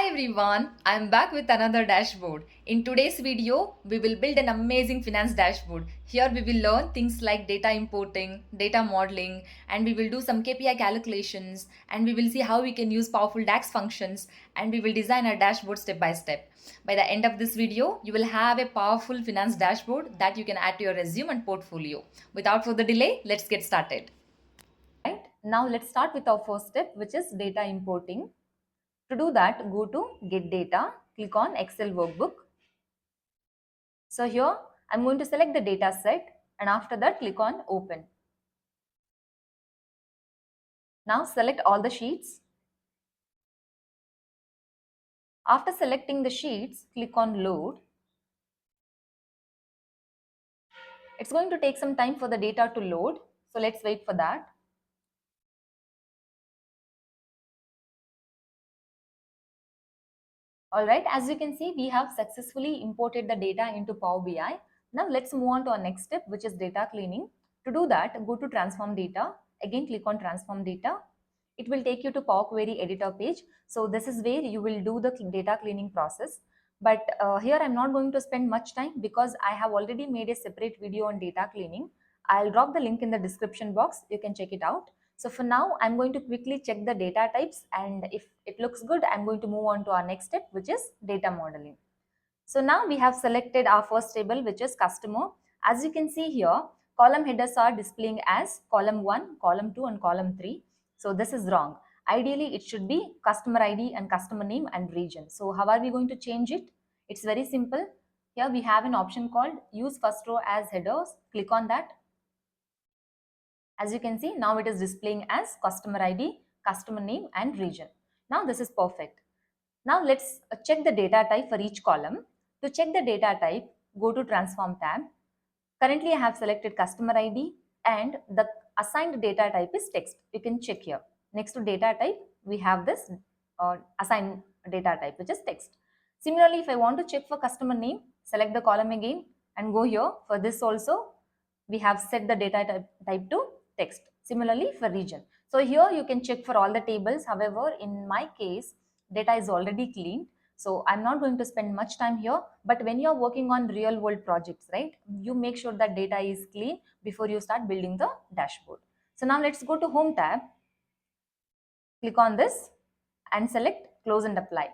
Hi everyone, I am back with another dashboard. In today's video, we will build an amazing finance dashboard. Here we will learn things like data importing, data modeling, and we will do some KPI calculations, and we will see how we can use powerful DAX functions, and we will design our dashboard step by step. By the end of this video, you will have a powerful finance dashboard that you can add to your resume and portfolio. Without further delay, let's get started. Right? Now let's start with our first step, which is data importing. To do that, go to Get Data, click on Excel Workbook. So here, I'm going to select the data set and after that, click on Open. Now select all the sheets. After selecting the sheets, click on Load. It's going to take some time for the data to load. So let's wait for that. Alright, as you can see, we have successfully imported the data into Power BI. Now let's move on to our next step, which is data cleaning. To do that, go to Transform Data. Again, click on Transform Data. It will take you to Power Query Editor page. So this is where you will do the data cleaning process. But here I'm not going to spend much time because I have already made a separate video on data cleaning. I'll drop the link in the description box. You can check it out. So for now, I'm going to quickly check the data types, and if it looks good, I'm going to move on to our next step, which is data modeling. So now we have selected our first table, which is customer. As you can see here, column headers are displaying as column 1, column 2 and column 3. So this is wrong. Ideally, it should be customer ID and customer name and region. So how are we going to change it? It's very simple. Here we have an option called use first row as headers. Click on that. As you can see, now it is displaying as customer ID, customer name and region. Now this is perfect. Now let's check the data type for each column. To check the data type, go to Transform tab. Currently, I have selected customer ID and the assigned data type is text. You can check here. Next to data type, we have this assigned data type, which is text. Similarly, if I want to check for customer name, select the column again and go here. For this also, we have set the data type to text. Similarly, for region. So here you can check for all the tables. However, in my case, data is already cleaned. So I'm not going to spend much time here, but when you're working on real world projects, right, you make sure that data is clean before you start building the dashboard. So now let's go to Home tab, click on this and select Close and Apply.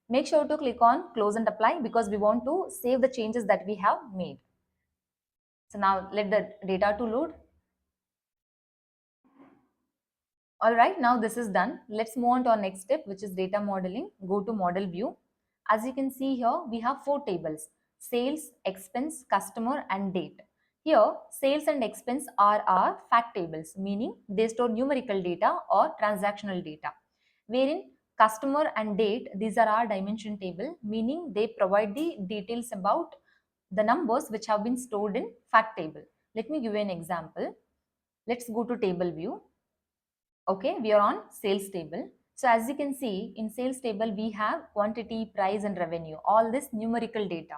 Make sure to click on Close and Apply because we want to save the changes that we have made. So now let the data to load. Alright, now this is done. Let's move on to our next step, which is data modeling. Go to Model View. As you can see here, we have 4 tables: sales, expense, customer and date. Here, sales and expense are our fact tables, meaning they store numerical data or transactional data. Wherein customer and date, these are our dimension table, meaning they provide the details about the numbers which have been stored in fact table. Let me give you an example. Let's go to table view. Okay, we are on sales table. So as you can see, in sales table, we have quantity, price and revenue, all this numerical data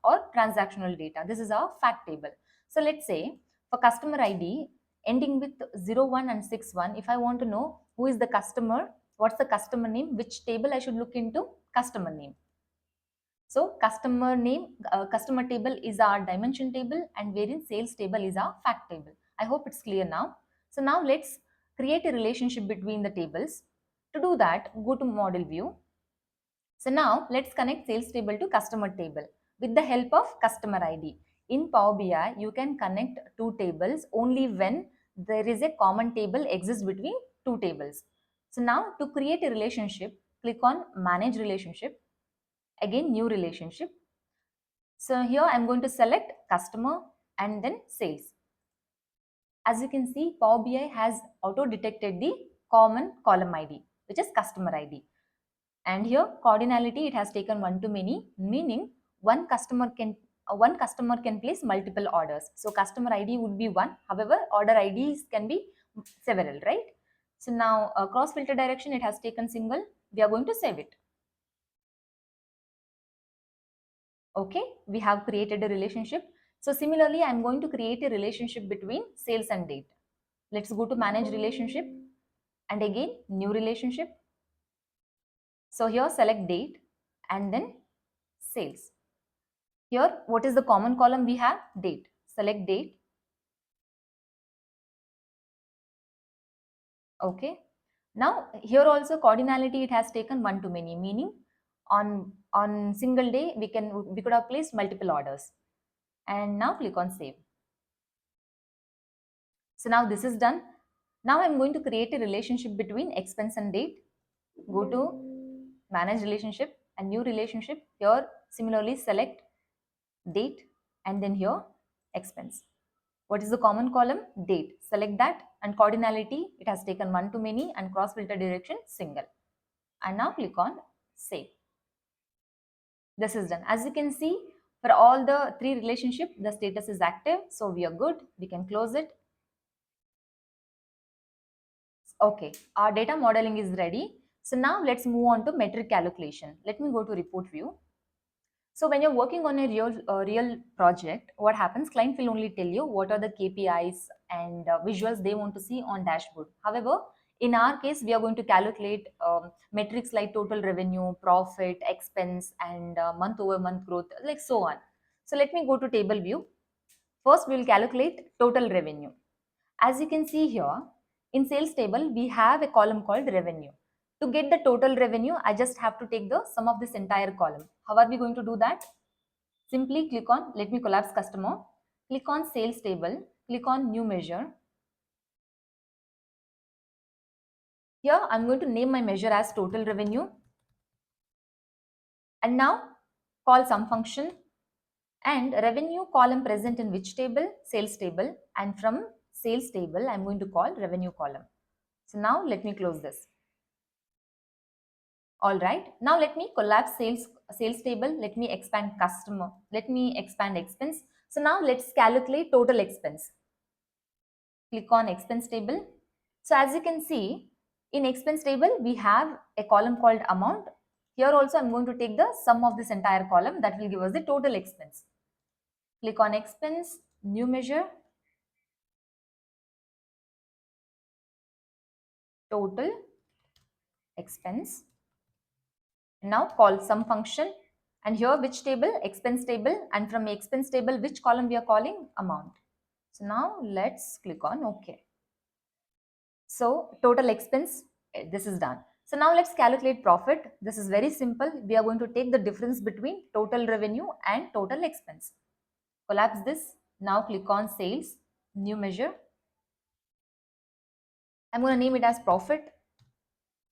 or transactional data. This is our fact table. So let's say for customer ID ending with 01 and 61, if I want to know who is the customer, what's the customer name, which table I should look into, customer name. So customer name, customer table is our dimension table and wherein sales table is our fact table. I hope it's clear now. So now let's create a relationship between the tables. To do that, go to model view. So now let's connect sales table to customer table with the help of customer ID. In Power BI, you can connect two tables only when there is a common table exists between two tables. So now to create a relationship, click on manage relationship. Again, new relationship. So here I'm going to select customer and then sales. As you can see, Power BI has auto detected the common column ID, which is customer ID. And here cardinality, it has taken one to many, meaning one customer can place multiple orders. So customer ID would be one. However, order IDs can be several, right? So now cross filter direction, it has taken single. We are going to save it. Okay, we have created a relationship. So similarly, I'm going to create a relationship between sales and date. Let's go to manage relationship and again new relationship. So here select date and then sales. Here what is the common column we have? Date. Select date. Okay. Now here also cardinality it has taken one to many, meaning on single day we could have placed multiple orders. And now click on save. So now this is done. Now I'm going to create a relationship between expense and date. Go to manage relationship and new relationship. Here similarly select date and then here expense. What is the common column? Date. Select that, and cardinality it has taken one to many and cross filter direction single. And now click on save. This is done. As you can see, for all the three relationship the status is active, so we are good. We can close it. Okay, our data modeling is ready. So now let's move on to metric calculation. Let me go to report view. So when you're working on a real project, what happens? Client will only tell you what are the KPIs and visuals they want to see on dashboard. However, in our case, we are going to calculate metrics like total revenue, profit, expense, and month over month growth, like so on. So let me go to table view. First, we will calculate total revenue. As you can see here, in sales table, we have a column called revenue. To get the total revenue, I just have to take the sum of this entire column. How are we going to do that? Simply click on, let me collapse customer, click on sales table, click on new measure. Here, I'm going to name my measure as total revenue. And now, call sum function. And revenue column present in which table? Sales table. And from sales table, I'm going to call revenue column. So now let me close this. All right. Now let me collapse sales table. Let me expand customer. Let me expand expense. So now let's calculate total expense. Click on expense table. So as you can see, in expense table, we have a column called amount. Here also I'm going to take the sum of this entire column that will give us the total expense. Click on expense, new measure, total expense. Now call sum function, and here which table? Expense table, and from expense table which column we are calling? Amount. So now let's click on OK. So total expense, this is done. So now let's calculate profit. This is very simple. We are going to take the difference between total revenue and total expense. Collapse this. Now click on sales, new measure. I'm going to name it as profit.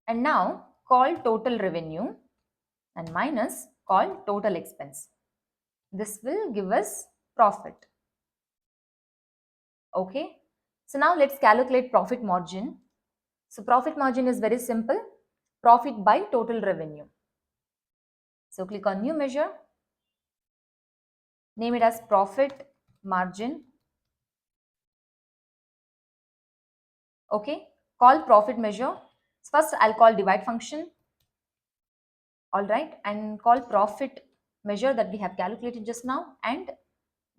And now call total revenue and minus call total expense. This will give us profit. Okay. So now let's calculate profit margin. So profit margin is very simple. Profit by total revenue. So click on new measure. Name it as profit margin. Okay. Call profit measure. First I'll call divide function. All right. And call profit measure that we have calculated just now, and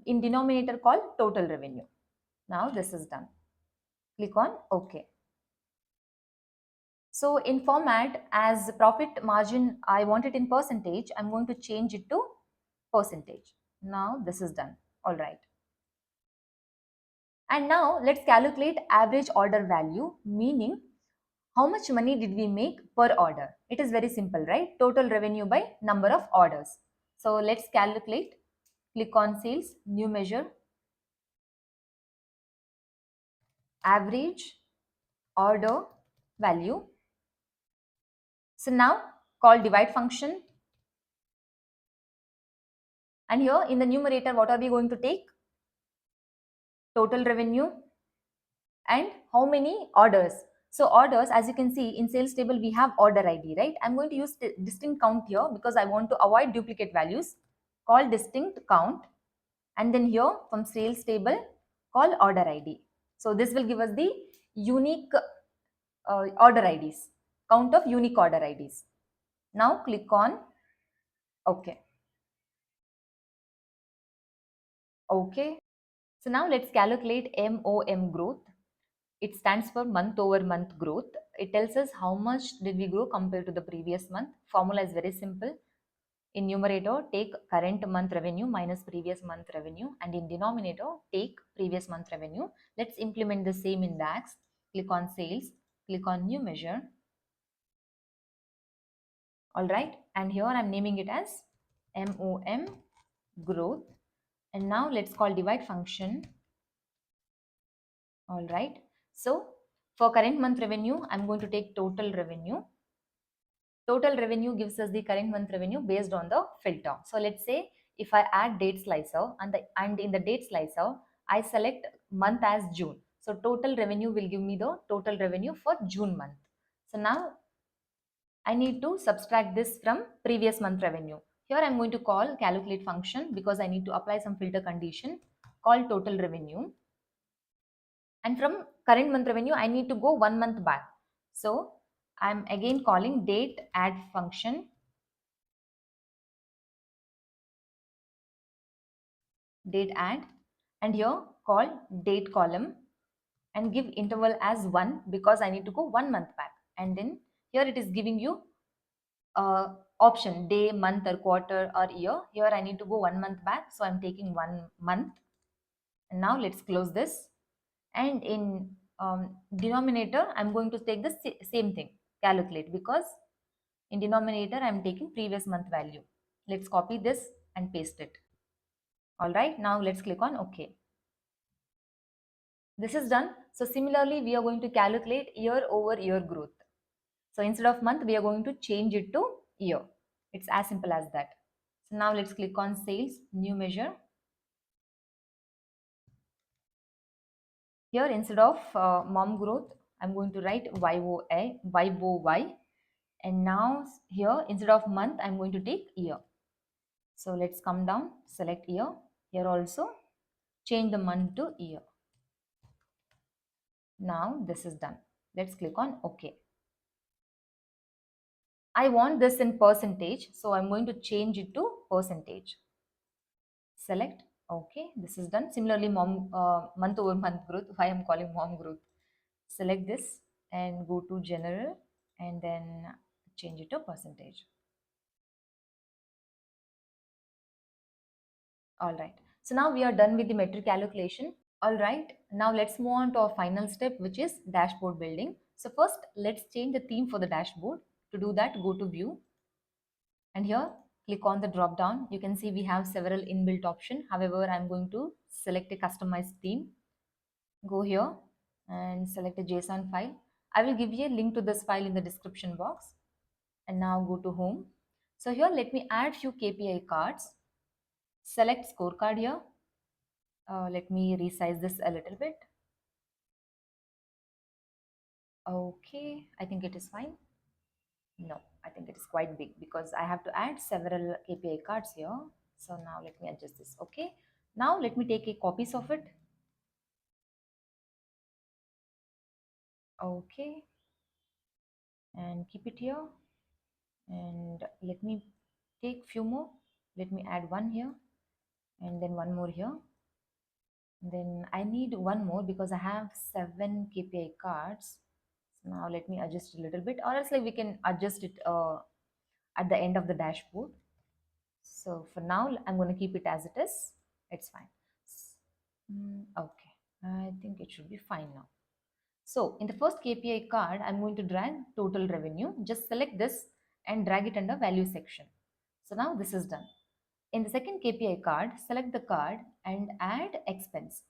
in denominator call total revenue. Now this is done. Click on OK. So in format, as profit margin, I want it in percentage, I'm going to change it to percentage. Now this is done. All right. And now let's calculate average order value, meaning how much money did we make per order. It is very simple, right? Total revenue by number of orders. So let's calculate. Click on sales, new measure, average order value. So now call divide function. And here in the numerator, what are we going to take? Total revenue and how many orders. So orders, as you can see in sales table, we have order ID, right? I'm going to use distinct count here because I want to avoid duplicate values. Call distinct count, and then here from sales table, call order ID. So this will give us the unique order IDs, count of unique order IDs. Now click on OK. OK. So now let's calculate MOM growth. It stands for month over month growth. It tells us how much did we grow compared to the previous month. Formula is very simple. In numerator, take current month revenue minus previous month revenue, and in denominator, take previous month revenue. Let's implement the same in DAX. Click on sales, click on new measure. All right, and here I'm naming it as MOM growth. And now let's call divide function. All right, so for current month revenue, I'm going to take total revenue. Total revenue gives us the current month revenue based on the filter. So let's say if I add date slicer and in the date slicer, I select month as June. So total revenue will give me the total revenue for June month. So now I need to subtract this from previous month revenue. Here I'm going to call calculate function because I need to apply some filter condition, call total revenue. And from current month revenue, I need to go 1 month back. So I'm again calling date add function, date add, and here call date column and give interval as 1 because I need to go 1 month back. And then here it is giving you option day, month or quarter or year. Here I need to go 1 month back, so I'm taking 1 month. And now let's close this. And in denominator, I'm going to take the same thing, calculate, because in denominator I'm taking previous month value. Let's copy this and paste it. All right, now let's click on OK. This is done. So similarly, we are going to calculate year over year growth. So instead of month, we are going to change it to year. It's as simple as that. So now let's click on sales, new measure. Here instead of mom growth, I'm going to write YOY. And now here instead of month, I'm going to take year. So let's come down, select year. Here also change the month to year. Now this is done. Let's click on OK. I want this in percentage, so I'm going to change it to percentage. Select OK. This is done. Similarly, month over month growth. Why I'm calling mom growth? Select this and go to general and then change it to percentage. All right. So now we are done with the metric calculation. All right. Now let's move on to our final step, which is dashboard building. So first, let's change the theme for the dashboard. To do that, go to view. And here, click on the drop down. You can see we have several inbuilt options. However, I'm going to select a customized theme. Go here and select a JSON file. I will give you a link to this file in the description box. And now go to home. So here, let me add few KPI cards. Select scorecard here. Let me resize this a little bit. Okay, I think it is fine. No, I think it is quite big because I have to add several KPI cards here. So now let me adjust this. Okay. Now let me take a copies of it. Okay. And keep it here. And let me take few more. Let me add one here and then one more here. And then I need one more because I have 7 KPI cards. So now let me adjust a little bit, or else like we can adjust it at the end of the dashboard. So for now, I'm going to keep it as it is. It's fine. Okay, I think it should be fine now. So in the first KPI card, I'm going to drag total revenue. Just select this and drag it under value section. So now this is done. In the second KPI card, select the card and add expense.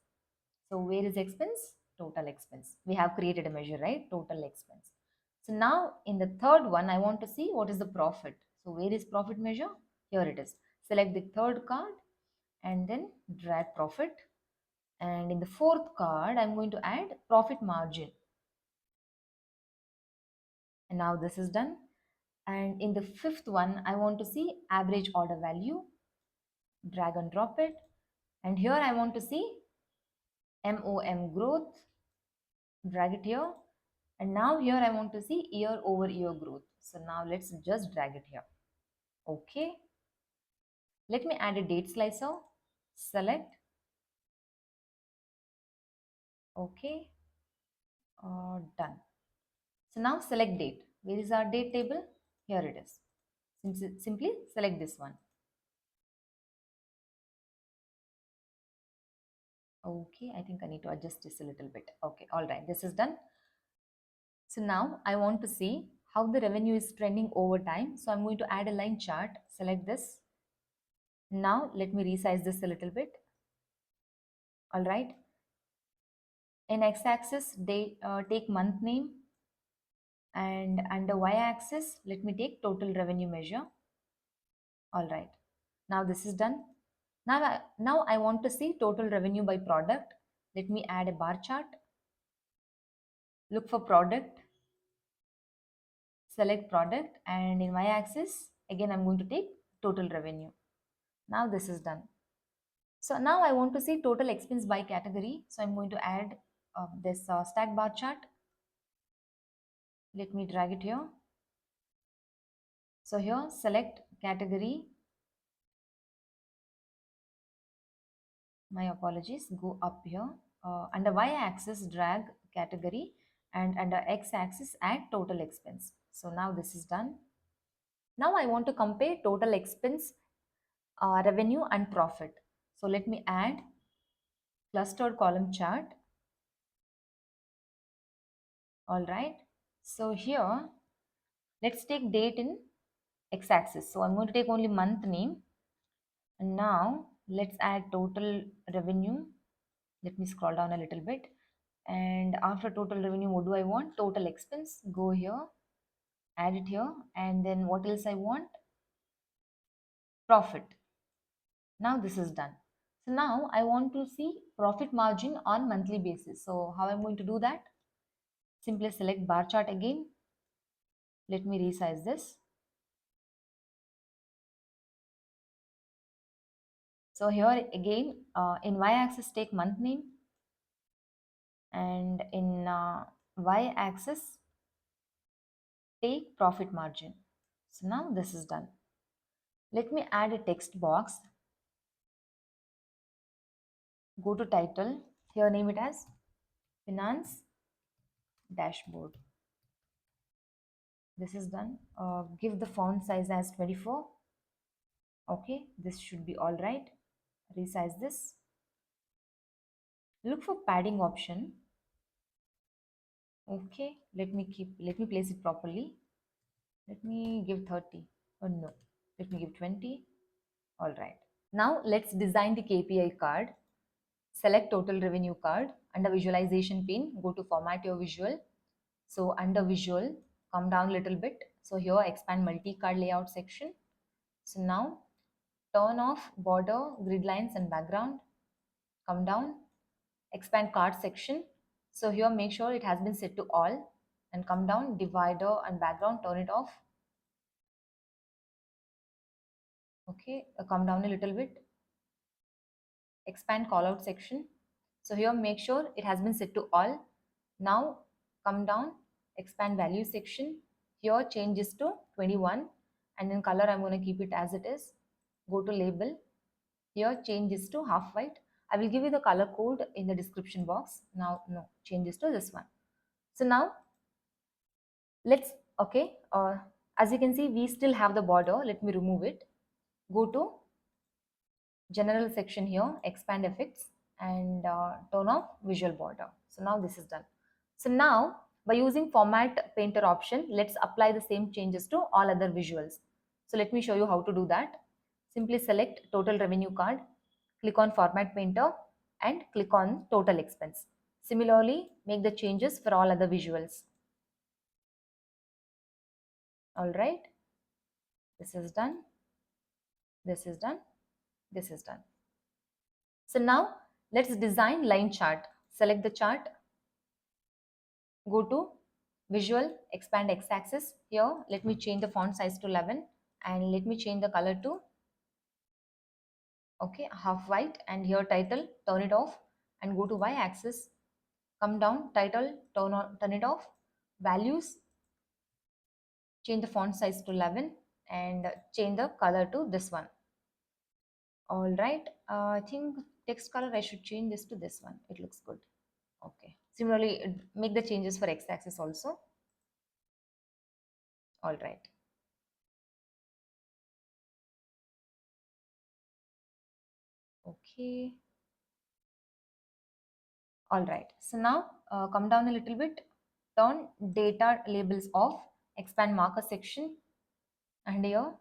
So where is expense? Total expense. We have created a measure, right? Total expense. So now in the third one, I want to see what is the profit. So where is profit measure? Here it is. Select the third card and then drag profit. And in the fourth card, I'm going to add profit margin. And now this is done. And in the fifth one, I want to see average order value. Drag and drop it. And here I want to see MOM growth. Drag it here. And now here I want to see year over year growth. So now let's just drag it here. Okay. Let me add a date slicer. Select. Okay. Done. So now select date. Where is our date table? Here it is. Simply select this one. Okay, I think I need to adjust this a little bit. Okay, all right, this is done. So now I want to see how the revenue is trending over time. So I'm going to add a line chart. Select this. Now let me resize this a little bit. All right. In x-axis, take month name, and under y-axis, let me take total revenue measure. All right. Now this is done. Now I want to see total revenue by product. Let me add a bar chart. Look for product. Select product, and in y-axis, again I'm going to take total revenue. Now this is done. So now I want to see total expense by category. So I'm going to add this stack bar chart. Let me drag it here. So here select category. My apologies, go up here. Under y-axis drag category, and under x-axis add total expense. So now this is done. Now I want to compare total expense, revenue and profit. So let me add clustered column chart. All right. So here, let's take date in x-axis. So I'm going to take only month name. And now let's add total revenue. Let me scroll down a little bit. And after total revenue, what do I want? Total expense. Go here, add it here. And then what else I want? Profit. Now this is done. So now I want to see profit margin on monthly basis. So how I'm going to do that? Simply select bar chart again. Let me resize this. So here again, in y-axis take month name, and in y-axis take profit margin. So now this is done. Let me add a text box. Go to title. Here name it as Finance Dashboard. This is done. Give the font size as 24. Okay, this should be all right. Resize this. Look for padding option. Okay, let me place it properly. Let me give 30. Oh no, let me give 20. All right. Now let's design the KPI card. Select total revenue card. Under visualization pane, go to format your visual. So under visual, come down a little bit. So here expand multi-card layout section. So now turn off border, grid lines and background. Come down, expand card section. So here make sure it has been set to all, and come down, divider and background, turn it off. Okay, come down a little bit. Expand callout section. So here make sure it has been set to all. Now come down, expand value section. Here change this to 21, and in color I'm going to keep it as it is. Go to label. Here change this to half white. I will give you the color code in the description box. Now no, change this to this one. So now let's, okay, as you can see we still have the border. Let me remove it. Go to general section here, expand effects, and turn off visual border. So now this is done. So now by using format painter option, let's apply the same changes to all other visuals. So let me show you how to do that. Simply select total revenue card, click on format painter, and click on total expense. Similarly, make the changes for all other visuals. All right, this is done, this is done, this is done. So now let's design line chart. Select the chart, go to visual, expand x-axis. Here let me change the font size to 11, and let me change the color to, okay, half white, and here title, turn it off, and go to y-axis, come down, title, turn it off, values, change the font size to 11, and change the color to this one. All right, I think text color I should change this to this one. It looks good. Okay, Similarly, make the changes for x-axis also. All right. Okay. All right. So now come down a little bit, turn data labels off, expand marker section, and here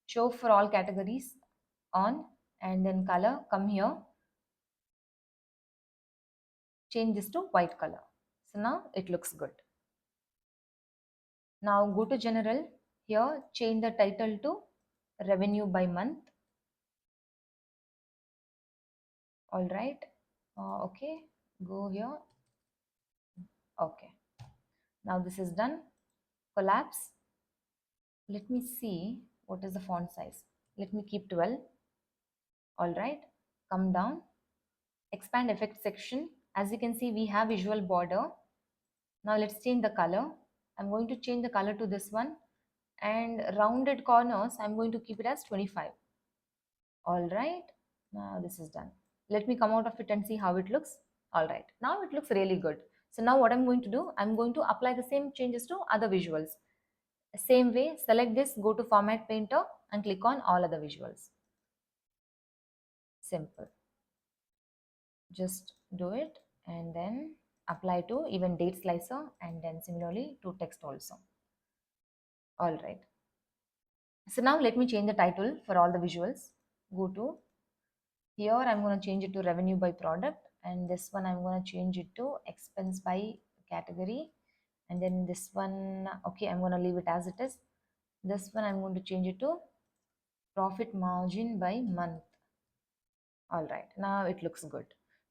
show for all categories on, and then color, come here, change this to white color. So now it looks good. Now go to general, here change the title to revenue by month. All right. Okay, go here. Okay, now this is done. Collapse. Let me see what is the font size. Let me keep 12. All right, come down, expand effect section. As you can see, we have visual border. Now let's change the color. I'm going to change the color to this one, and rounded corners I'm going to keep it as 25. All right, now this is done. Let me come out of it and see how it looks. All right, now it looks really good. So now what I'm going to do, I'm going to apply the same changes to other visuals. Same way, select this, go to Format Painter and click on all other visuals. Simple. Just do it and then apply to even date slicer, and then similarly to text also. All right. So now let me change the title for all the visuals. Go to here, I'm going to change it to revenue by product, and this one I'm going to change it to expense by category, and then this one, okay, I'm going to leave it as it is. This one I'm going to change it to profit margin by month. All right, now it looks good.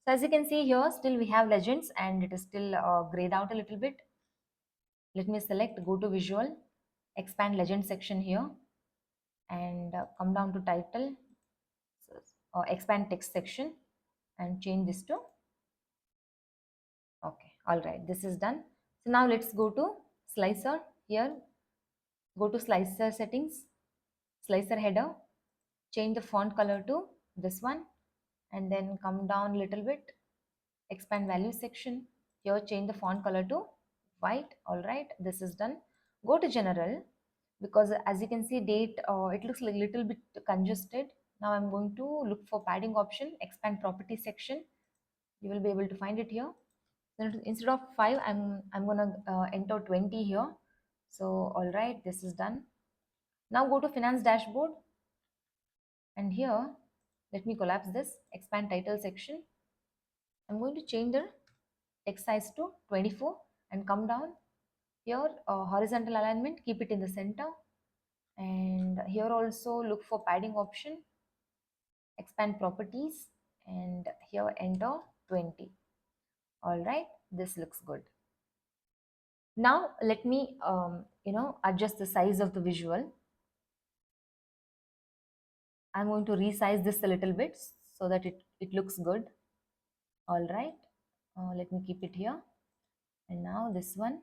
So as you can see here, still we have legends and it is still grayed out a little bit. Let me select, go to visual, expand legend section here, and come down to title, expand text section, and change this to, okay, all right, this is done. So now let's go to slicer here, go to slicer settings, slicer header, change the font color to this one, and then come down a little bit, expand value section, here change the font color to white. All right, this is done. Go to general, because as you can see date, it looks like a little bit congested. Now I'm going to look for padding option, expand property section. You will be able to find it here. Then instead of 5, I'm gonna enter 20 here. So all right, this is done. Now go to finance dashboard, and here let me collapse this, expand title section. I'm going to change the text size to 24 and come down here, horizontal alignment, keep it in the center, and here also look for padding option, expand properties, and here enter 20. All right, this looks good. Now let me adjust the size of the visual. I'm going to resize this a little bit so that it looks good. All right, let me keep it here, and now this one,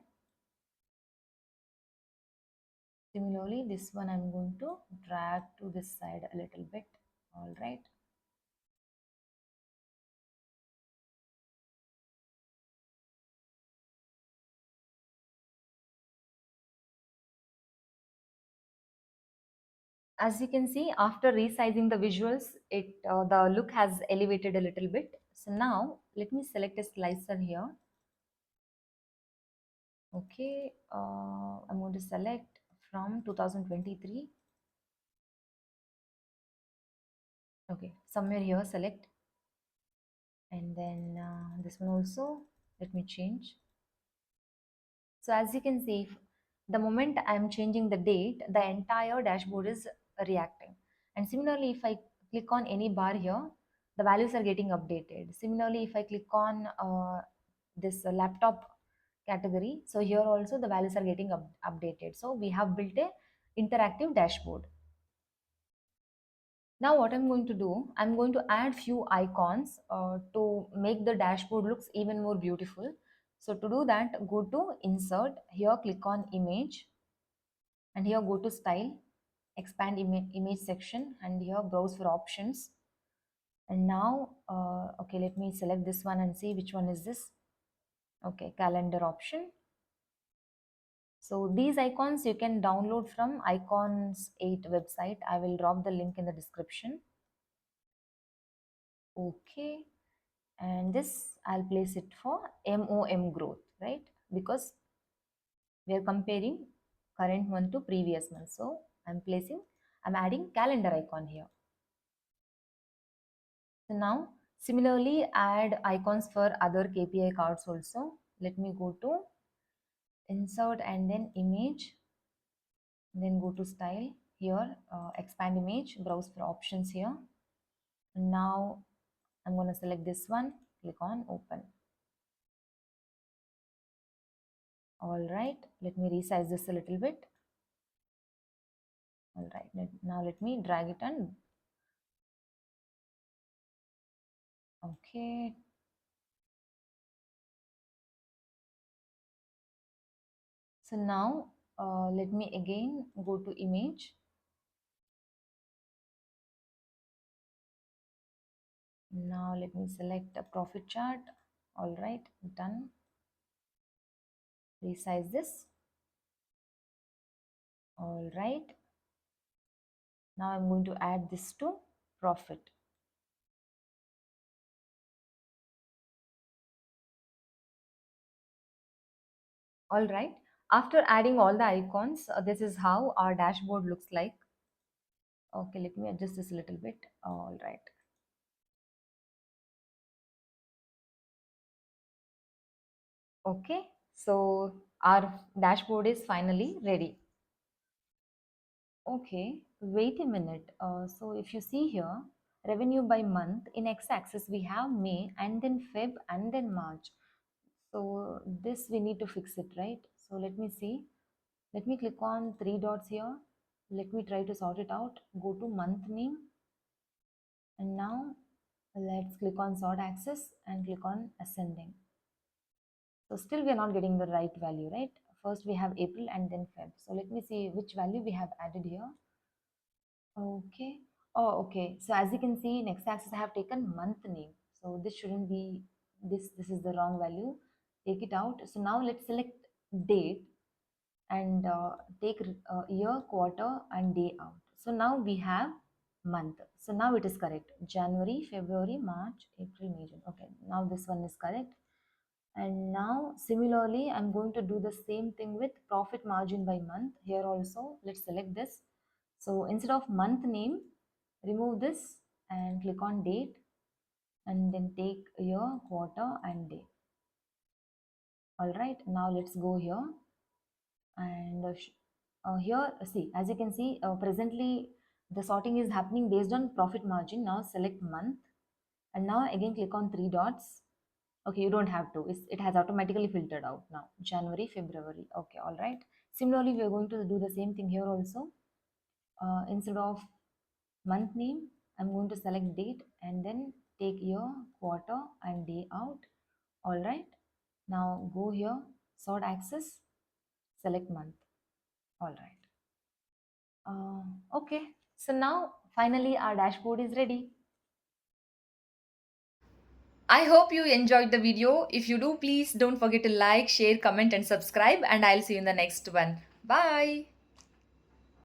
similarly this one I'm going to drag to this side a little bit. All right, as you can see, after resizing the visuals, the look has elevated a little bit. So now let me select a slicer here. Okay, I'm going to select from 2023. Okay, somewhere here select, and then this one also let me change. So as you can see, the moment I am changing the date, the entire dashboard is reacting. And similarly, if I click on any bar here, the values are getting updated. Similarly, if I click on this laptop category, so here also the values are getting updated. So we have built a interactive dashboard. Now what I'm going to do, I'm going to add few icons to make the dashboard looks even more beautiful. So to do that, go to insert, here click on image, and here go to style, expand image section, and here browse for options. And now, okay, let me select this one and see which one is this. Okay, calendar option. So these icons you can download from Icons 8 website. I will drop the link in the description. Okay, and this I'll place it for MOM growth, right? Because we are comparing current month to previous month. So I'm adding calendar icon here. So now similarly add icons for other KPI cards also. Let me go to insert and then image, then go to style here, expand image, browse for options here. Now I'm going to select this one, click on open. All right, let me resize this a little bit. All right, now let me drag it and okay. So now let me again go to image. Now let me select a profit chart. All right, done. Resize this. All right. Now I'm going to add this to profit. All right. After adding all the icons, this is how our dashboard looks like. Okay, let me adjust this a little bit. All right. Okay, so our dashboard is finally ready. Okay, wait a minute. So if you see here, revenue by month, in x-axis we have May and then Feb and then March. So this we need to fix it, right? So let me see. Let me click on three dots here. Let me try to sort it out. Go to month name and now let's click on sort axis and click on ascending. So still we are not getting the right value, right? First we have April and then Feb. So let me see which value we have added here. Okay. Oh, okay. So as you can see in x-axis, I have taken month name. So this shouldn't be this. This is the wrong value. Take it out. So now let's select date and take year, quarter, and day out. So now we have month. So now it is correct. January, February, March, April, May, June. Okay. Now this one is correct. And now similarly, I'm going to do the same thing with profit margin by month. Here also, let's select this. So instead of month name, remove this and click on date and then take year, quarter and day. All right, now let's go here and here see, as you can see, presently the sorting is happening based on profit margin. Now select month and now again click on three dots. Okay, you don't have to. It has automatically filtered out now. January, February. Okay, all right. Similarly, we are going to do the same thing here also. Instead of month name, I'm going to select date and then take year, quarter and day out. All right. Now go here, sort axis, select month. All right. Okay. So now finally our dashboard is ready. I hope you enjoyed the video. If you do, please don't forget to like, share, comment and subscribe and I'll see you in the next one. Bye.